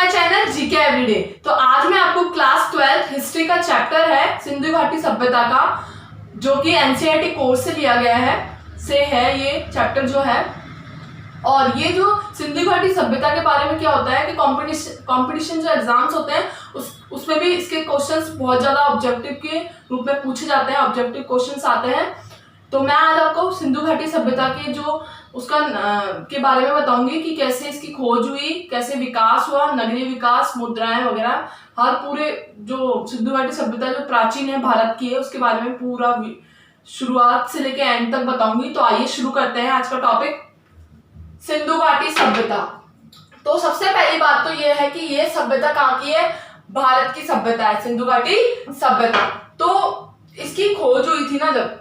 My channel GK everyday. तो आज मैं आपको क्लास 12 हिस्ट्री का चैप्टर है सिंधु घाटी सभ्यता का, जो कि एनसीईआरटी कोर्स से लिया गया है ये चैप्टर जो है। और ये जो सिंधु घाटी सभ्यता के बारे में क्या होता है कि कंपटीशन जो एग्जाम्स होते हैं उसमें भी इसके क्वेश्चंस बहुत ज्यादा ऑब्जेक्टिव के रूप में पूछे जाते हैं, ऑब्जेक्टिव क्वेश्चंस आते हैं। तो मैं आज आपको सिंधु घाटी सभ्यता के जो उसका के बारे में बताऊंगी कि कैसे इसकी खोज हुई, कैसे विकास हुआ, नगरीय विकास, मुद्राएं वगैरह, हर पूरे जो सिंधु घाटी सभ्यता जो प्राचीन है भारत की है उसके बारे में पूरा शुरुआत से लेके एंड तक बताऊंगी। तो आइए शुरू करते हैं आज का टॉपिक, सिंधु घाटी सभ्यता। तो सबसे पहली बात तो ये है कि ये सभ्यता कहाँ की है, भारत की सभ्यता है सिंधु घाटी सभ्यता। तो इसकी खोज हुई थी ना जब,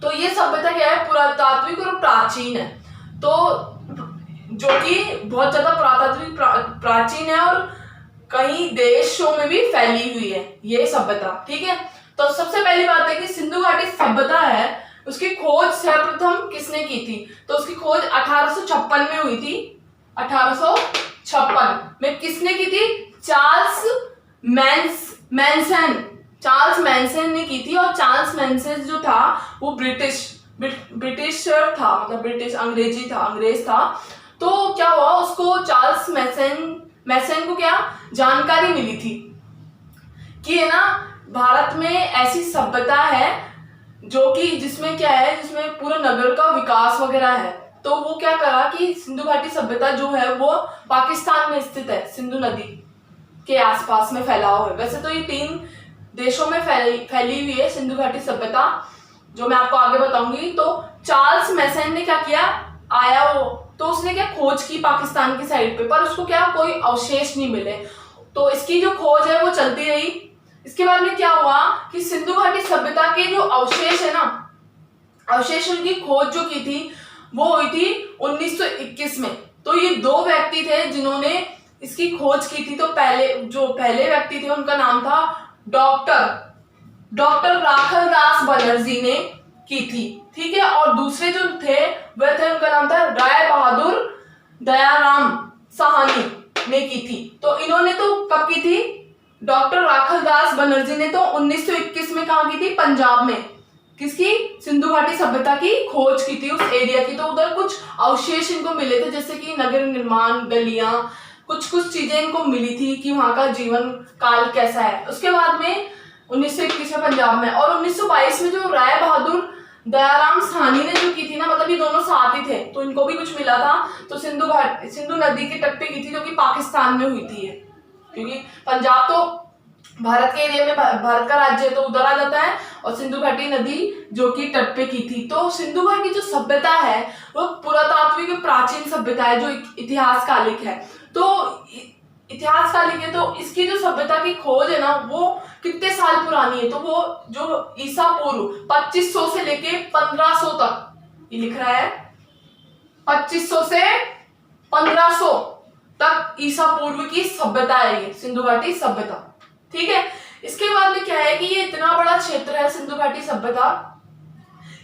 तो ये सभ्यता क्या है, पुरातात्विक और प्राचीन है। तो जो कि बहुत ज्यादा पुरातात्विक प्राचीन है और कई देशों में भी फैली हुई है ये सभ्यता, ठीक है। तो सबसे पहली बात है कि सिंधु घाटी सभ्यता है, उसकी खोज सर्वप्रथम किसने की थी, तो उसकी खोज 1856 में हुई थी। 1856 में किसने की थी, चार्ल्स मैनसन ने की थी। और चार्ल्स मैनसन जो था वो ब्रिटिशर था, मतलब अंग्रेज था। तो क्या हुआ, उसको चार्ल्स मैसन को क्या जानकारी मिली थी कि है ना भारत में ऐसी सभ्यता है जो कि जिसमें क्या है, जिसमें पूरे नगर का विकास वगैरह है। तो वो क्या करा कि सिंधु घाटी सभ्यता जो है वो पाकिस्तान में स्थित है, सिंधु नदी के आसपास में फैला हुआ है। वैसे तो ये 3 देशों में फैली हुई है सिंधु घाटी सभ्यता, जो मैं आपको आगे बताऊंगी। तो चार्ल्स मैसन ने क्या किया, आया वो, तो उसने क्या खोज की पाकिस्तान की साइड पे, पर उसको क्या कोई अवशेष नहीं मिले। तो इसकी जो खोज है वो चलती रही। इसके बाद में क्या हुआ कि सिंधु घाटी सभ्यता के जो अवशेष है ना, अवशेष उनकी खोज जो की थी वो हुई थी 1921 में। तो ये 2 व्यक्ति थे जिन्होंने इसकी खोज की थी। तो पहले व्यक्ति थे उनका नाम था डॉक्टर राखलदास बनर्जी ने की थी, ठीक है। और दूसरे जो थे वह थे, उनका नाम था राय बहादुर दयाराम साहनी ने की थी। तो इन्होंने तो कब की थी, डॉक्टर राखलदास बनर्जी ने तो 1921 में कहा की थी, पंजाब में, किसकी, सिंधु घाटी सभ्यता की खोज की थी उस एरिया की। तो उधर कुछ अवशेष इनको मिले थे, जैसे कि नगर निर्माण, गलियां, कुछ चीजें इनको मिली थी कि वहां का जीवन काल कैसा है। उसके बाद में 1921 में पंजाब में, और 1922 में जो राय बहादुर दयाराम साहनी ने जो की थी ना, मतलब ये दोनों साथ ही थे, तो इनको भी कुछ मिला था। तो सिंधु नदी के तट पे की थी, जो कि पाकिस्तान में हुई थी, क्योंकि पंजाब तो भारत के एरिया में, भारत का राज्य है, तो उधर आ जाता है। और सिंधु घाटी नदी जो कि तट पे की थी। तो सिंधु घाटी जो सभ्यता है वो पुरातात्विक प्राचीन सभ्यता है जो इतिहास कालिक है। तो इतिहास कालिक है, तो इसकी जो सभ्यता की खोज है ना वो कितने साल पुरानी है, तो वो जो ईसा पूर्व 2500 से लेके 1500 तक, ये लिख रहा है 2500 से 1500 तक ईसा पूर्व की सभ्यता है ये सिंधु घाटी सभ्यता, ठीक है। इसके बाद में क्या है कि ये इतना बड़ा क्षेत्र है सिंधु घाटी सभ्यता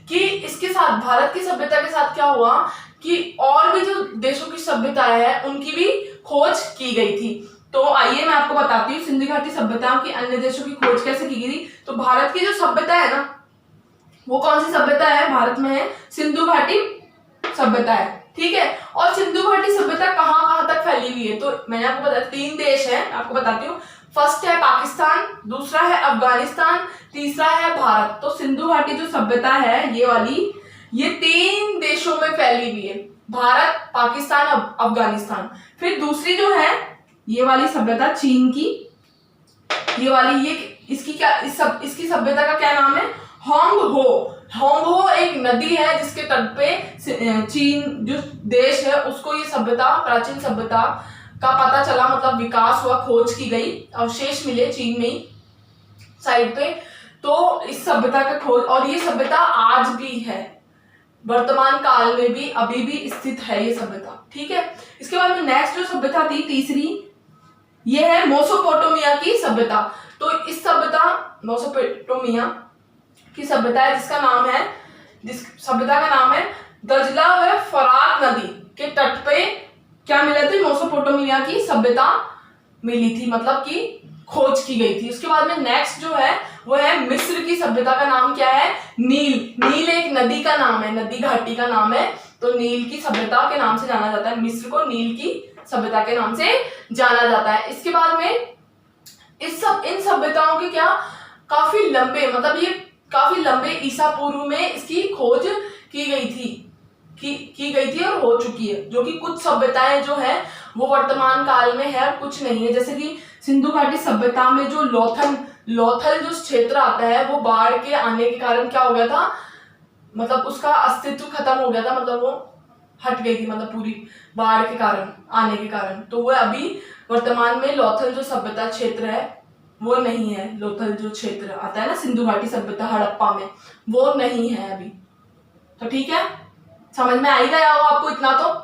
कि इसके साथ भारत की सभ्यता के साथ क्या हुआ कि और भी जो देशों की सभ्यता है उनकी भी खोज की गई थी। तो आइए मैं आपको बताती हूँ सिंधु घाटी सभ्यता की अन्य देशों की खोज कैसे की गई थी। तो भारत की जो सभ्यता है ना, वो कौन सी सभ्यता है, भारत में है सिंधु घाटी सभ्यता है, ठीक है। और सिंधु घाटी सभ्यता कहाँ तक फैली हुई है, तो मैंने आपको बताया 3 देश है, आपको बताती हूँ। फर्स्ट है पाकिस्तान, दूसरा है अफगानिस्तान, तीसरा है भारत। तो सिंधु घाटी जो सभ्यता है ये वाली, ये 3 देशों में फैली हुई है, भारत, पाकिस्तान, अफगानिस्तान। फिर दूसरी जो है ये वाली सभ्यता चीन की, ये वाली, ये इसकी सभ्यता का क्या नाम है, होंगहो एक नदी है जिसके तट पे चीन जो देश है उसको ये सभ्यता, प्राचीन सभ्यता का पता चला, मतलब विकास हुआ, खोज की गई, अवशेष मिले चीन में ही साइड पे। तो इस सभ्यता का खोज, और ये सभ्यता आज भी है, वर्तमान काल में भी अभी भी स्थित है ये सभ्यता, ठीक है। इसके बाद में नेक्स्ट जो सभ्यता थी तीसरी, ये है मेसोपोटामिया की सभ्यता। तो इस सभ्यता, मेसोपोटामिया की सभ्यता है जिस सभ्यता का नाम है दजला व फरात नदी के तट पे क्या मिले थे, मेसोपोटामिया की सभ्यता मिली थी, मतलब कि खोज की गई थी। उसके बाद में नेक्स्ट जो है वो है मिस्र की सभ्यता का नाम क्या है? नील। नील एक नदी का नाम है, नदी घाटी का नाम है, तो नील की सभ्यता के नाम से जाना जाता है। मिस्र को नील की सभ्यता के नाम से जाना जाता है। इसके बाद में इन सभ्यताओं के क्या काफी लंबे, मतलब ये काफी लंबे ईसा पूर्व में इसकी खोज की गई थी और हो चुकी है। जो कि कुछ सभ्यताएं जो है वो वर्तमान काल में है और कुछ नहीं है। जैसे कि सिंधु घाटी सभ्यता में जो लोथल जो क्षेत्र आता है वो बाढ़ के आने के कारण क्या हो गया था, मतलब उसका अस्तित्व खत्म हो गया था, मतलब वो हट गई थी, मतलब पूरी बाढ़ के कारण आने के कारण। तो वो अभी वर्तमान में लोथल जो सभ्यता क्षेत्र है वो नहीं है। लोथल जो क्षेत्र आता है ना सिंधु घाटी सभ्यता हड़प्पा में, वो नहीं है अभी। तो ठीक है, समझ में आ ही गया होगा आपको इतना तो।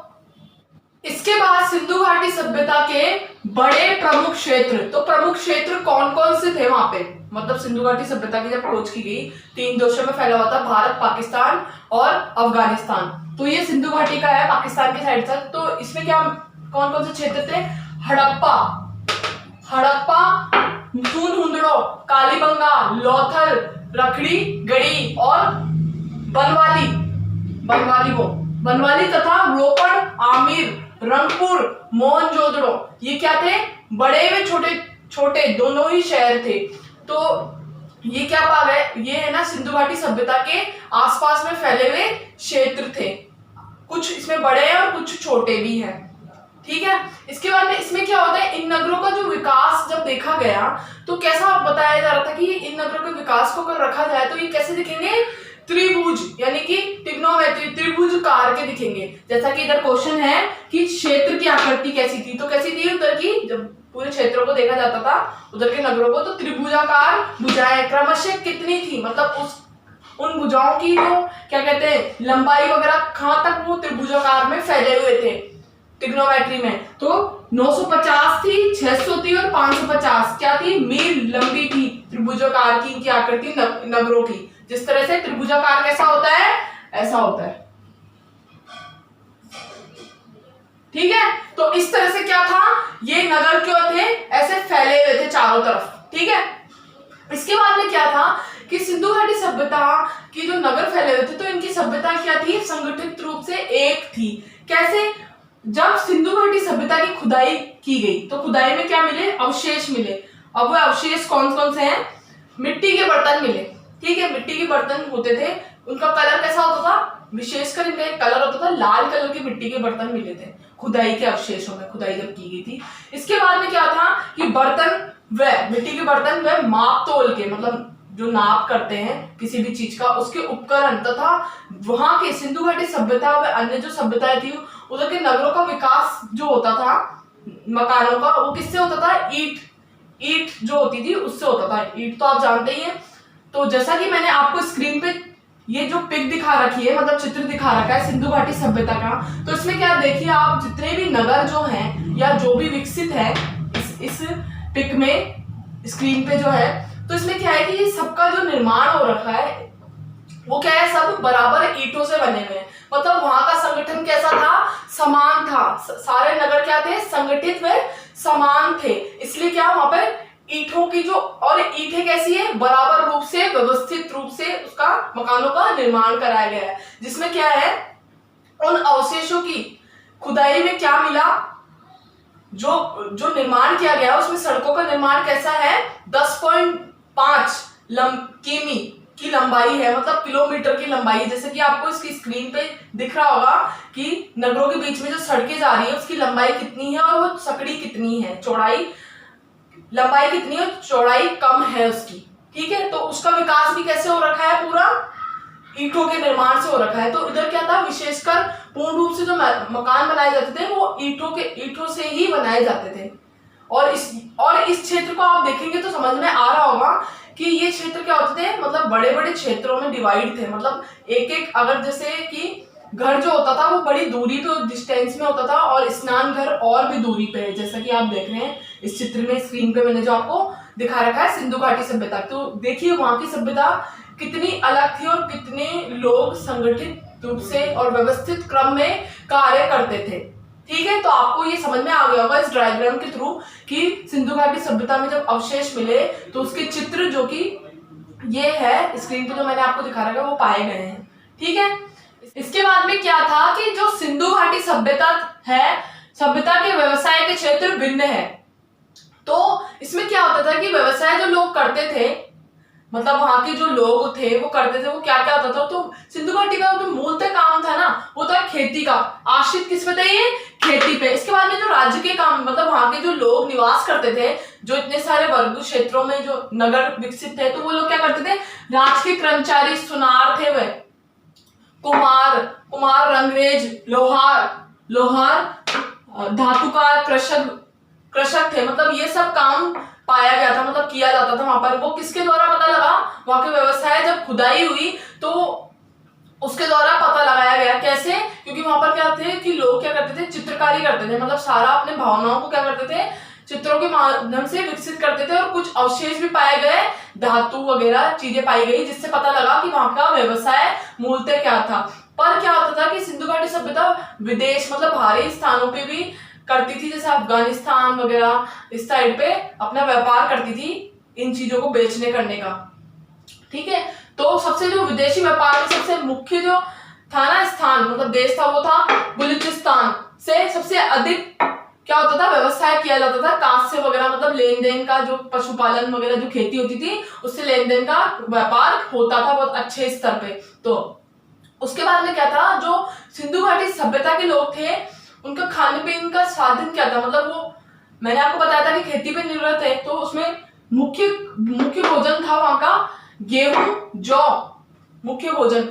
इसके बाद सिंधु घाटी सभ्यता के बड़े प्रमुख क्षेत्र, तो प्रमुख क्षेत्र कौन कौन से थे वहां पे, मतलब सिंधु घाटी सभ्यता की जब खोज की गई 3 देशों में फैला हुआ था, भारत, पाकिस्तान और अफगानिस्तान। तो ये सिंधु घाटी का है, पाकिस्तान की साइड तक। तो इसमें क्या कौन कौन से क्षेत्र थे? हड़प्पा, हुंदड़ो, कालीबंगा, लोथल, रखड़ी गढ़ी और बनवाली तथा रोपड़, आमिर, रंगपुर, मोहनजोदड़ो, ये क्या थे? बड़े व छोटे दोनों ही शहर थे। तो ये क्या भाग है? ये है ना सिंधु घाटी सभ्यता के आसपास में फैले हुए क्षेत्र थे। कुछ इसमें बड़े हैं और कुछ छोटे भी हैं, ठीक है। इसके बाद में इसमें क्या होता है, इन नगरों का जो विकास जब देखा गया तो कैसा बताया जा रहा था कि इन नगरों के विकास को अगर रखा जाए तो ये कैसे दिखेंगे? त्रिभुज, यानी कि ट्रिग्नोमेट्री, त्रिभुजकार के दिखेंगे। जैसा कि इधर क्वेश्चन है कि क्षेत्र की आकृति कैसी थी, तो कैसी थी उधर की, जब पूरे क्षेत्रों को देखा जाता था उधर के नगरों को, तो त्रिभुजाकार भुजाएं क्रमशः कितनी थी, मतलब उन भुजाओं की जो क्या कहते हैं लंबाई वगैरह कहां तक वो त्रिभुजाकार में फैले हुए थे ट्रिग्नोमेट्री में, तो 950 थी, 600 थी और 550 क्या थी? मील लंबी थी त्रिभुजाकार की इनकी आकृति नगरों की। जिस तरह से त्रिभुजाकार कैसा होता है, ऐसा होता है, ठीक है। तो इस तरह से क्या था, ये नगर क्यों थे? ऐसे फैले हुए थे चारों तरफ, ठीक है। इसके बाद में क्या था कि सिंधु घाटी सभ्यता की जो नगर फैले हुए थे, तो इनकी सभ्यता क्या थी? संगठित रूप से एक थी। कैसे? जब सिंधु घाटी सभ्यता की खुदाई की गई तो खुदाई में क्या मिले? अवशेष मिले। अब वो अवशेष कौन कौन से हैं? मिट्टी के बर्तन मिले, ठीक है। मिट्टी के बर्तन होते थे, उनका कलर कैसा होता था? विशेषकर इनका एक कलर होता था, लाल कलर के मिट्टी के बर्तन मिले थे खुदाई के अवशेषों में, खुदाई जब की गई थी। इसके बाद में क्या था कि मिट्टी के बर्तन व माप तोल के, मतलब जो नाप करते हैं किसी भी चीज का, उसके उपकरण तथा वहां के सिंधु घाटी सभ्यता व अन्य जो सभ्यताएं थी उधर के नगरों का विकास जो होता था, मकानों का, वो किससे होता था? ईंट जो होती थी उससे होता था। ईंट तो आप जानते ही हैं। तो जैसा कि मैंने आपको स्क्रीन पे ये जो पिक दिखा रखी है, मतलब चित्र दिखा रखा है सिंधु घाटी सभ्यता का, तो इसमें क्या देखिए आप, जितने भी नगर जो हैं या जो भी विकसित है इस पिक में स्क्रीन पे जो है, तो इसमें क्या है कि ये सबका जो निर्माण हो रखा है वो क्या है? सब बराबर ईंटों से बने हुए हैं। मतलब वहां का संगठन कैसा था? समान था। सारे नगर क्या थे? संगठित व समान थे। इसलिए क्या वहां पर ईंटों की जो, और ईंटें कैसी है? बराबर रूप से, व्यवस्थित रूप से उसका मकानों का निर्माण कराया गया है। जिसमें क्या है, उन अवशेषों की खुदाई में क्या मिला? जो निर्माण किया गया उसमें सड़कों का निर्माण कैसा है? 10.5 किमी की लंबाई है, मतलब किलोमीटर की लंबाई। जैसे कि आपको इसकी स्क्रीन पे दिख रहा होगा कि नगरों के बीच में जो सड़कें जा रही है उसकी लंबाई कितनी है और वो सकड़ी कितनी है, लंबाई कितनी है, चौड़ाई कम है उसकी, ठीक है। तो उसका विकास भी कैसे हो रखा है? पूरा ईंटों के निर्माण से हो रखा है। तो इधर क्या था, विशेषकर पूर्ण रूप से जो मकान बनाए जाते थे वो ईंटों से ही बनाए जाते थे। और इस क्षेत्र को आप देखेंगे तो समझ में आ रहा होगा कि ये क्षेत्र क्या होते थे, मतलब बड़े बड़े क्षेत्रों में डिवाइड थे। मतलब एक अगर जैसे कि घर जो होता था वो बड़ी दूरी पे, डिस्टेंस में होता था, और स्नान घर और भी दूरी पे है, जैसा कि आप देख रहे हैं इस चित्र में, स्क्रीन पे मैंने जो आपको दिखा रखा है सिंधु घाटी सभ्यता। तो देखिए वहां की सभ्यता कितनी अलग थी और कितने लोग संगठित रूप से और व्यवस्थित क्रम में कार्य करते थे। ठीक है, तो आपको ये समझ में आ गया होगा इस डायग्राम के थ्रू कि सिंधु घाटी सभ्यता में जब अवशेष मिले तो उसके चित्र जो कि ये है स्क्रीन पे जो मैंने आपको दिखा रखा है वो पाए गए हैं। ठीक है, इसके बाद में क्या था कि जो सिंधु घाटी सभ्यता है, सभ्यता के व्यवसाय के क्षेत्र भिन्न है। तो इसमें क्या होता था कि व्यवसाय जो लोग करते थे, मतलब वहां के जो लोग थे वो करते थे, वो क्या क्या होता था, तो सिंधु घाटी का जो मूलतः काम था ना वो था खेती का। आश्रित किस पे थे ये? खेती पे। इसके बाद में जो राज्य के काम, मतलब वहां के जो लोग निवास करते थे, जो इतने सारे वर्ग क्षेत्रों में जो नगर विकसित थे, तो वो लोग क्या करते थे? राज के कर्मचारी, सुनार थे वे, कुमार, रंगरेज, लोहार, धातुकार, कृषक थे। मतलब ये सब काम पाया गया था, मतलब किया जाता था वहां पर। वो किसके द्वारा पता लगा? वहां के व्यवसाय जब खुदाई हुई तो उसके द्वारा पता लगाया गया। कैसे? क्योंकि वहां पर क्या थे कि लोग क्या करते थे? चित्रकारी करते थे, मतलब सारा अपने भावनाओं को क्या करते थे? चित्रों के माध्यम से विकसित करते थे। और कुछ अवशेष भी पाए गए, धातु वगैरह चीजें पाई गई, जिससे पता लगा कि वहां का व्यवसाय मूलतः क्या था। पर क्या होता था कि सिंधु घाटी सभ्यता विदेश, मतलब बाहरी स्थानों पे भी करती थी, जैसे अफगानिस्तान वगैरह इस साइड पे अपना व्यापार करती थी इन चीजों को बेचने करने का। ठीक है, तो सबसे जो विदेशी व्यापार में सबसे मुख्य जो था ना स्थान, मतलब देश था, वो था बलूचिस्तान। से सबसे अधिक क्या होता था? व्यवसाय किया जाता था कांस्य वगैरह, मतलब लेन देन का, जो पशुपालन वगैरह जो खेती होती थी उससे लेन देन का व्यापार होता था बहुत अच्छे स्तर पे। तो उसके बाद में क्या था? जो सिंधु घाटी सभ्यता के लोग थे उनका खाने पीने का साधन क्या था? मतलब वो मैंने आपको बताया था कि खेती पे निर्भर थे, तो उसमें मुख्य भोजन था वहां का गेहूं, जौ, मुख्य भोजन।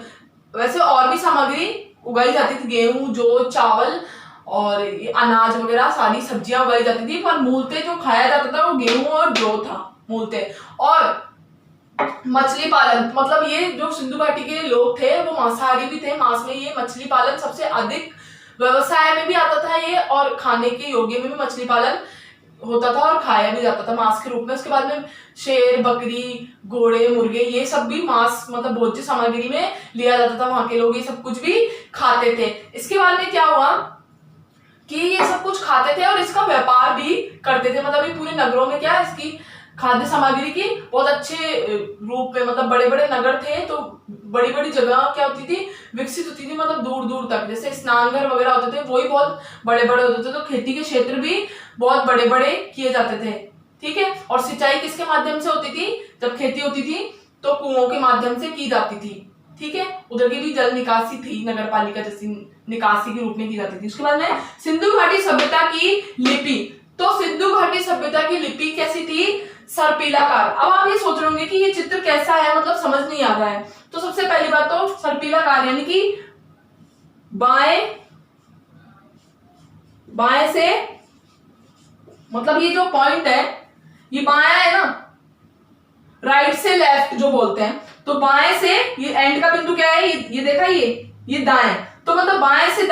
वैसे और भी सामग्री उगाई जाती थी, गेहूं, जौ, चावल और अनाज वगैरह सारी सब्जियां उगाई जाती थी, पर मूलतः जो खाया जाता था वो गेहूं और जौ था मूलतः। और मछली पालन, मतलब ये जो सिंधु घाटी के लोग थे वो मांसाहारी भी थे, मांस में ये मछली पालन सबसे अधिक व्यवसाय में भी आता था ये, और खाने के योग्य में भी मछली पालन होता था और खाया भी जाता था मांस के रूप में। उसके बाद में शेर, बकरी, घोड़े, मुर्गे, ये सब भी मांस, मतलब भोज्य सामग्री में लिया जाता था। वहां के लोग ये सब कुछ भी खाते थे। इसके बाद में क्या हुआ कि ये सब कुछ खाते थे और इसका व्यापार भी करते थे, मतलब ये पूरे नगरों में क्या इसकी खाद्य सामग्री की बहुत अच्छे रूप में, मतलब बड़े बड़े नगर थे तो बड़ी बड़ी जगह क्या होती थी? विकसित होती थी, मतलब दूर दूर तक। जैसे स्नानघर वगैरह होते थे वही बहुत बड़े बड़े होते थे, तो खेती के क्षेत्र भी बहुत बड़े बड़े किए जाते थे। ठीक है, और सिंचाई किसके माध्यम से होती थी? जब खेती होती थी तो कुओं के माध्यम से की जाती थी। ठीक है, उधर की भी जल निकासी थी, नगर पालिका जैसी निकासी के रूप में की जाती थी। उसके बाद में सिंधु घाटी सभ्यता की लिपि। तो सिंधु घाटी सभ्यता की लिपि कैसी थी? सर्पिलाकार। अब आप ये सोच रहे होंगे कि ये चित्र कैसा है, मतलब समझ नहीं आ रहा है। तो सबसे पहली बात तो सर्पिलाकार यानी कि बाएं से, मतलब ये जो पॉइंट है ये बायां है ना, राइट से लेफ्ट जो बोलते हैं, तो बाएं से ये एंड का बिंदु क्या है? ये देखा, ये दाएं, तो मतलब बाएं से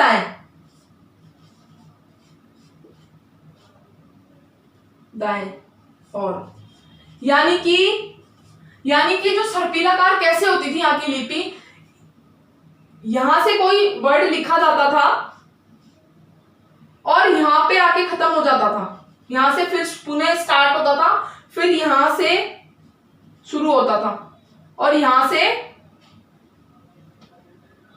दाएं, और यानी कि जो सर्पिलाकार कैसे होती थी यहाँ की लिपि? यहां से कोई वर्ड लिखा जाता था और यहां पे आके खत्म हो जाता था, यहां से फिर पुनः स्टार्ट होता था, फिर यहां से शुरू होता था, और यहां से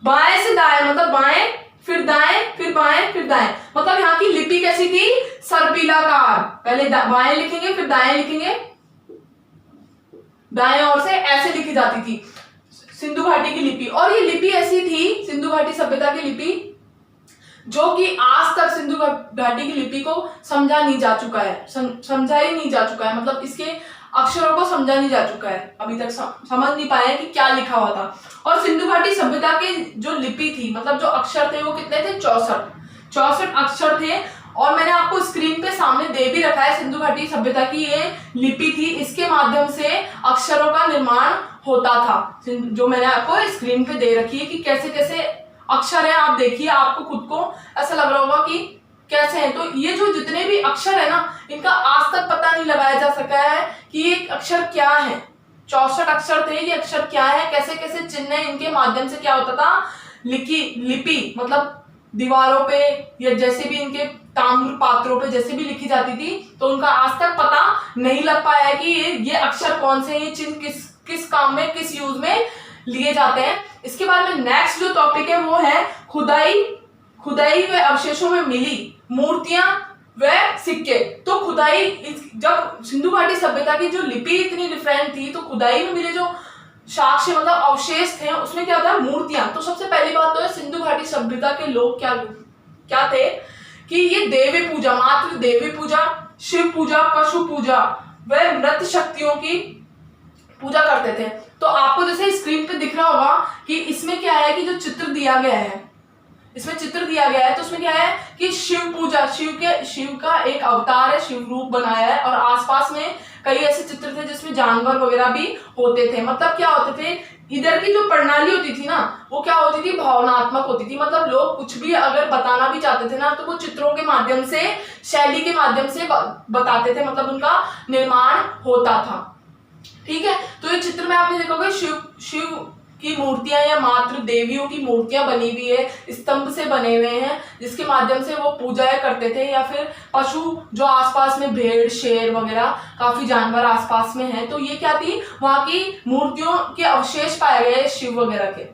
बाएं से दाएं, मतलब बाएं फिर दाएं फिर बाएं फिर दाएं, मतलब यहाँ की लिपि कैसी थी? सर्पिलाकार। पहले बाएं लिखेंगे फिर दाएं लिखेंगे, दाएं ओर से ऐसे लिखी जाती थी सिंधु घाटी की लिपि। और ये लिपि ऐसी थी सिंधु घाटी सभ्यता की लिपि जो कि आज तक सिंधु घाटी की लिपि को समझा नहीं जा चुका है, समझा ही नहीं जा चुका है, मतलब इसके अक्षरों को समझा नहीं जा चुका है, अभी तक समझ नहीं पाए कि क्या लिखा हुआ था। और सिंधु घाटी सभ्यता की जो लिपि थी, मतलब जो अक्षर थे वो कितने थे? 64 अक्षर थे। और मैंने आपको स्क्रीन पे सामने दे भी रखा है, सिंधु घाटी सभ्यता की ये लिपि थी, इसके माध्यम से अक्षरों का निर्माण होता था, जो मैंने आपको स्क्रीन पे दे रखी है कि कैसे कैसे अक्षर है। आप देखिए, आपको खुद को ऐसा लग रहा होगा कि कैसे है। तो ये जो जितने भी अक्षर है ना, इनका आज तक पता नहीं लगाया जा सका है कि ये अक्षर क्या है। 64 अक्षर थे, ये अक्षर क्या है, कैसे कैसे चिन्ह इनके माध्यम से क्या होता था? लिपि, मतलब दीवारों पे या जैसे भी इनके ताम्र पात्रों पे जैसे भी लिखी जाती थी, तो उनका आज तक पता नहीं लग पाया है कि ये अक्षर कौन से हैं, ये चिन्ह किस किस काम में, किस यूज में लिए जाते हैं। इसके बाद में नेक्स्ट जो टॉपिक है वो है खुदाई व अवशेषों में मिली मूर्तियां व सिक्के। तो खुदाई, जब सिंधु घाटी सभ्यता की जो लिपि इतनी डिफरेंट थी, तो खुदाई में मिले जो साक्ष्य मतलब अवशेष थे उसमें क्या था, मूर्तियां। तो सबसे पहली बात तो है सिंधु घाटी सभ्यता के लोग क्या थे कि ये देवी पूजा, मात्र देवी पूजा, शिव पूजा, पशु पूजा व मृत शक्तियों की पूजा करते थे। तो आपको जैसे स्क्रीन पे दिख रहा होगा कि इसमें क्या है कि जो चित्र दिया गया है, इसमें चित्र दिया गया है, तो उसमें क्या है कि शिव पूजा, शिव का एक अवतार है, शिव रूप बनाया है, और आसपास में कई ऐसे चित्र थे जिसमें जानवर वगैरह भी होते थे। मतलब क्या होते थे, इधर की जो प्रणाली होती थी ना, वो क्या होती थी, भावनात्मक होती थी। मतलब लोग कुछ भी अगर बताना भी चाहते थे ना, तो वो चित्रों के माध्यम से, शैली के माध्यम से बताते थे, मतलब उनका निर्माण होता था। ठीक है, तो ये चित्र में आपने देखोगे शिव की मूर्तियां या मात्र देवियों की मूर्तियां बनी हुई है, स्तंभ से बने हुए हैं, जिसके माध्यम से वो पूजाएं करते थे। या फिर पशु जो आसपास में भेड़, शेर वगैरह काफी जानवर आसपास में हैं, तो ये क्या थी, वहां की मूर्तियों के अवशेष पाए गए शिव वगैरह के।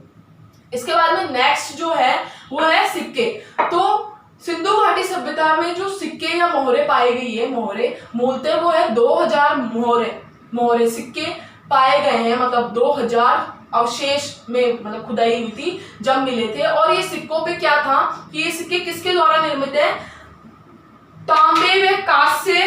इसके बाद में नेक्स्ट जो है वो है सिक्के। तो सिंधु घाटी सभ्यता में जो सिक्के या मोहरे पाई गई है, मोहरे मूलतः वो है 2000 मोहरे सिक्के पाए गए हैं। मतलब 2000 अवशेष में मतलब खुदाई हुई थी जब मिले थे। और ये सिक्कों पे क्या था कि ये सिक्के किसके द्वारा निर्मित है, तांबे व कांस्य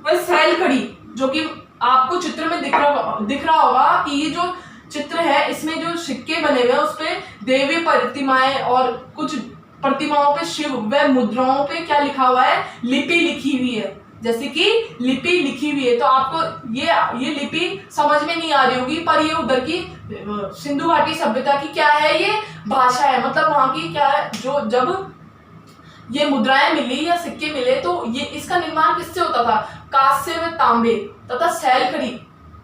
व सैल खड़ी, जो कि आपको चित्र में दिख रहा होगा कि ये जो चित्र है इसमें जो सिक्के बने हुए हैं उस पे देवी प्रतिमाएं और कुछ प्रतिमाओं पे शिव व मुद्राओं पे क्या लिखा हुआ है, लिपि लिखी हुई है। जैसे कि लिपि लिखी हुई है, तो आपको ये लिपि समझ में नहीं आ रही होगी, पर ये उधर की सिंधु घाटी सभ्यता की क्या है, ये भाषा है। मतलब वहां की क्या है, जो जब ये मुद्राएं मिली या सिक्के मिले, तो ये इसका निर्माण किससे होता था, कांस्य व तांबे तथा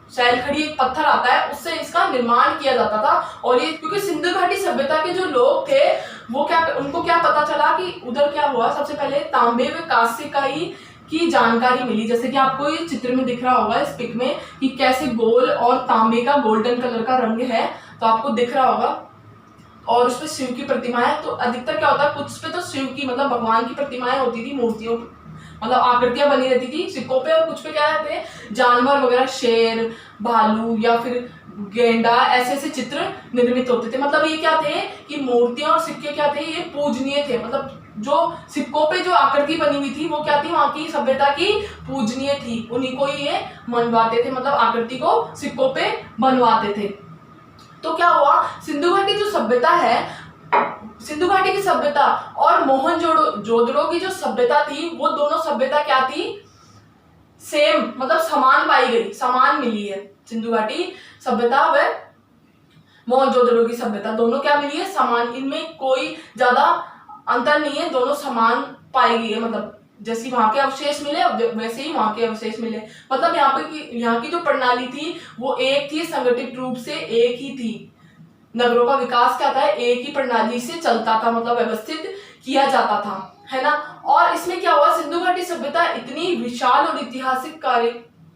सैलखड़ी एक पत्थर आता है, उससे इसका निर्माण किया जाता था। और ये क्योंकि सिंधु घाटी सभ्यता के जो लोग थे वो उनको क्या पता चला कि उधर क्या हुआ, सबसे पहले तांबे व कांस्य का ही की जानकारी मिली। जैसे कि आपको ये चित्र में दिख रहा होगा इस पिक में कि कैसे गोल और तांबे का गोल्डन कलर का रंग है, तो आपको दिख रहा होगा। और उसपे शिव की प्रतिमाएं, तो अधिकतर क्या होता है, कुछ पे तो शिव की मतलब भगवान की प्रतिमाएं होती थी, मूर्तियों मतलब आकृतियां बनी रहती थी सिक्कों पे, और कुछ पे क्या रहते हैं, जानवर वगैरह, शेर, भालू या फिर गेंडा, ऐसे ऐसे चित्र निर्मित होते थे। मतलब ये क्या थे कि मूर्तियां और सिक्के क्या थे, ये पूजनीय थे। मतलब जो सिक्कों पे जो आकृति बनी हुई थी वो क्या थी, वहां की सभ्यता की पूजनीय थी, उन्हीं को ही ये मनवाते थे, मतलब आकृति को सिक्कों पे बनवाते थे। तो क्या हुआ, सिंधु घाटी जो सभ्यता है, सिंधु घाटी की सभ्यता और मोहनजोदड़ो की जो सभ्यता थी, वो दोनों सभ्यता क्या थी, सेम मतलब समान पाई गई, समान मिली है। सिंधु घाटी सभ्यता व मोहनजोदड़ो की सभ्यता दोनों क्या मिली है, समान, इनमें कोई ज्यादा अंतर नहीं है, दोनों समान पाई गई है। मतलब जैसे वहां के अवशेष मिले वैसे ही वहां के अवशेष मिले। मतलब यहाँ की जो प्रणाली थी वो एक थी, संगठित रूप से एक ही थी। नगरों का विकास क्या था, एक ही प्रणाली से चलता था, मतलब व्यवस्थित किया जाता था, है ना। और इसमें क्या हुआ, सिंधु घाटी सभ्यता इतनी विशाल और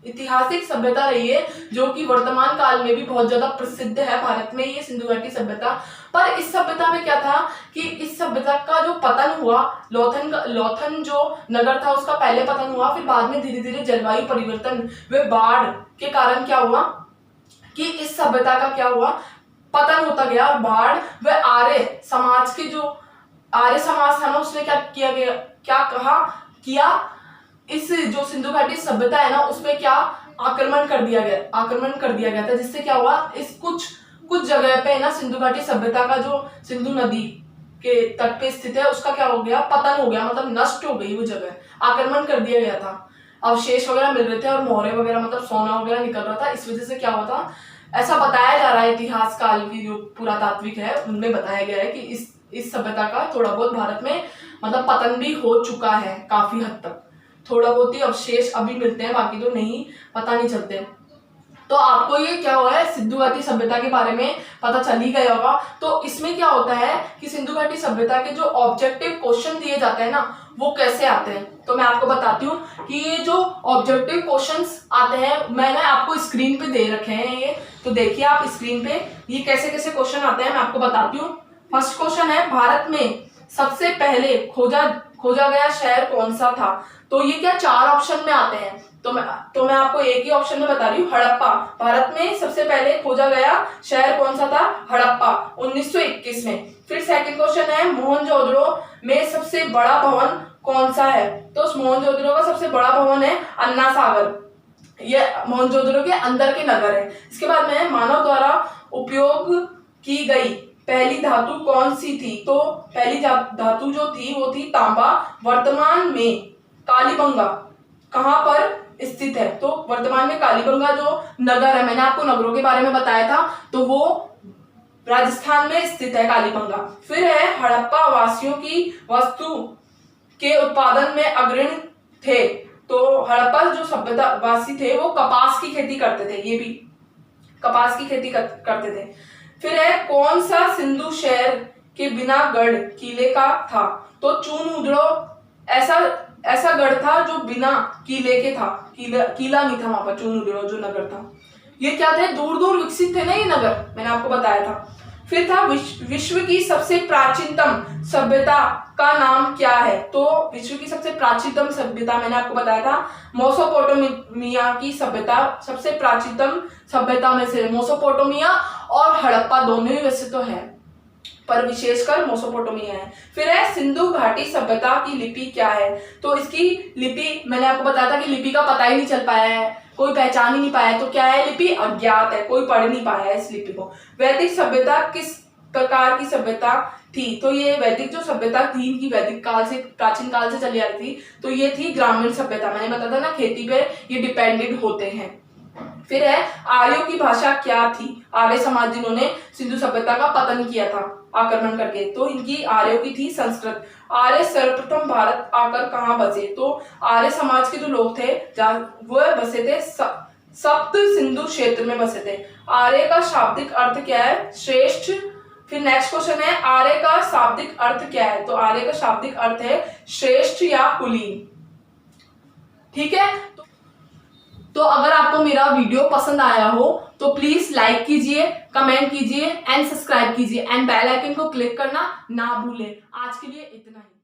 ऐतिहासिक सभ्यता रही है जो कि वर्तमान काल में भी बहुत ज्यादा प्रसिद्ध है भारत में, ये सिंधु घाटी सभ्यता। पर इस सभ्यता में क्या था कि इस सभ्यता का जो पतन हुआ, लोथन जो नगर था उसका पहले पतन हुआ, फिर बाद में धीरे धीरे जलवायु परिवर्तन व बाढ़ के कारण क्या हुआ कि इस सभ्यता का क्या हुआ, पतन होता गया। और बाढ़ व आर्य समाज के जो आर्य समाज था ना, उसने क्या किया, इस जो सिंधु घाटी सभ्यता है ना उसपे क्या आक्रमण कर दिया गया था, जिससे क्या हुआ, इस कुछ जगह पे ना सिंधु घाटी सभ्यता का जो सिंधु नदी के तट पे स्थित है उसका क्या हो गया, पतन हो गया, मतलब नष्ट हो गई वो जगह, आक्रमण कर दिया गया था। अवशेष वगैरह मिल रहे थे और मोहरे वगैरह मतलब सोना वगैरह निकल रहा था। इस वजह से क्या हुआ था, ऐसा बताया जा रहा है, इतिहास काल की जो पुरातात्विक है उनमें बताया गया है कि इस सभ्यता का थोड़ा बहुत भारत में मतलब पतन भी हो चुका है, काफी हद तक। थोड़ा बहुत ही अवशेष अभी मिलते हैं, बाकी तो नहीं, पता नहीं चलते। तो आपको ये क्या हुआ है, सिंधु घाटी सभ्यता के बारे में पता चल ही गया होगा। तो इसमें क्या होता है कि सिंधु घाटी सभ्यता के जो ऑब्जेक्टिव क्वेश्चन दिए जाते हैं ना, वो कैसे आते हैं, तो मैं आपको बताती हूँ कि ये जो ऑब्जेक्टिव क्वेश्चंस आते हैं, मैंने आपको स्क्रीन पे दे रखे हैं ये, तो देखिए आप स्क्रीन पे ये कैसे कैसे क्वेश्चन आते हैं, मैं आपको बताती हूँ। फर्स्ट क्वेश्चन है, भारत में सबसे पहले खोजा गया शहर कौन सा था। तो ये क्या 4 ऑप्शन में आते हैं, तो मैं आपको एक ही ऑप्शन में बता रही हूँ, हड़प्पा। भारत में सबसे पहले खोजा गया शहर कौन सा था, हड़प्पा, 1921 में। फिर सेकंड क्वेश्चन है, मोहनजोदड़ो में सबसे बड़ा भवन कौन सा है। तो उस मोहनजोदड़ो का सबसे बड़ा भवन है अन्ना सागर, ये मोहनजोदड़ो के अंदर के नगर है। इसके बाद में मानव द्वारा उपयोग की गई पहली धातु कौन सी थी। तो पहली धातु जो थी वो थी तांबा। वर्तमान में कालीबंगा कहाँ पर स्थित है। तो वर्तमान में कालीबंगा जो नगर है, मैंने आपको नगरों के बारे में बताया था, तो वो राजस्थान में स्थित है कालीबंगा। फिर है, हड़प्पा वासियों की वस्तु के उत्पादन में अग्रणी थे। तो हड़प्पा जो सभ्यता वासी थे वो कपास की खेती करते थे, ये भी कपास की खेती करते थे। फिर है, कौन सा सिंधु शहर के बिना गढ़ किले का था। तो चूनउदड़ो ऐसा गढ़ था जो बिना किले के था, किला नहीं था वहां पर। चूनउदड़ो जो नगर था, ये क्या थे, दूर दूर विकसित थे ना ये नगर, मैंने आपको बताया था। फिर था, विश्व की सबसे प्राचीनतम सभ्यता का नाम क्या है। तो विश्व की सबसे प्राचीनतम सभ्यता मैंने आपको बताया था, मेसोपोटामिया की सभ्यता सबसे प्राचीनतम सभ्यता में से मेसोपोटामिया और हड़प्पा दोनों ही वैसे तो है, पर विशेषकर मेसोपोटामिया है। फिर है, सिंधु घाटी सभ्यता की लिपि क्या है। तो इसकी लिपि मैंने आपको बताया था कि लिपि का पता ही नहीं चल पाया है, कोई पहचान ही नहीं पाया है। तो क्या है, लिपि अज्ञात है, कोई पढ़ नहीं पाया है इस लिपि को। वैदिक सभ्यता किस प्रकार की सभ्यता थी। तो ये वैदिक जो सभ्यता थी, इनकी वैदिक काल से, प्राचीन काल से चली आ रही थी। तो ये थी ग्रामीण सभ्यता, मैंने बताया था ना, खेती पे ये डिपेंडेंट होते हैं। फिर है, आर्यों की भाषा क्या थी। आर्य समाज जिन्होंने सिंधु सभ्यता का पतन किया था आक्रमण करके, तो इनकी आर्यों की थी संस्कृत। आर्य सर्वप्रथम भारत आकर कहाँ बसे। तो आर्य समाज के जो लोग थे वो बसे थे सप्त सिंधु क्षेत्र में बसे थे। आर्य का शाब्दिक अर्थ क्या है, श्रेष्ठ। फिर नेक्स्ट क्वेश्चन है, आर्य का शाब्दिक अर्थ क्या है। तो आर्य का शाब्दिक अर्थ है श्रेष्ठ या कुलीन। ठीक है, तो अगर आपको मेरा वीडियो पसंद आया हो तो प्लीज लाइक कीजिए, कमेंट कीजिए एंड सब्सक्राइब कीजिए एंड बेल आइकन को क्लिक करना ना भूलें। आज के लिए इतना ही।